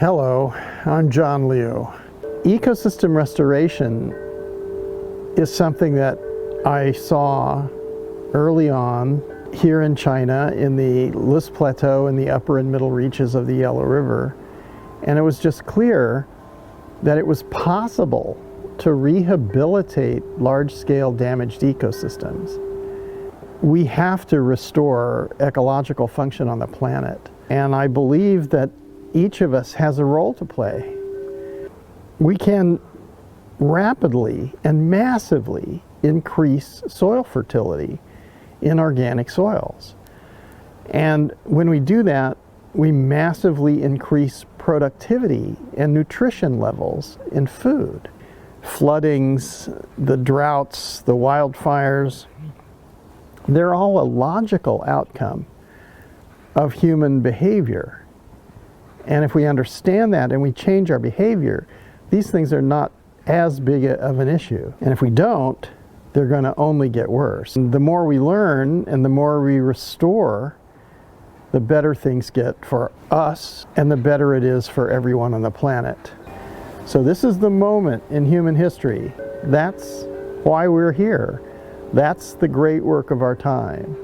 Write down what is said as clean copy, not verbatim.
Hello, I'm John Liu. Ecosystem restoration is something that I saw early on here in China in the List Plateau in the upper and middle reaches of the Yellow River. And it was just clear that it was possible to rehabilitate large-scale damaged ecosystems. We have to restore ecological function on the planet. And I believe that each of us has a role to play. We can rapidly and massively increase soil fertility in organic soils. And when we do that, we massively increase productivity and nutrition levels in food. Floodings, the droughts, the wildfires, they're all a logical outcome of human behavior. And if we understand that and we change our behavior, these things are not as big of an issue. And if we don't, they're going to only get worse. And the more we learn and the more we restore, the better things get for us and the better it is for everyone on the planet. So this is the moment in human history. That's why we're here. That's the great work of our time.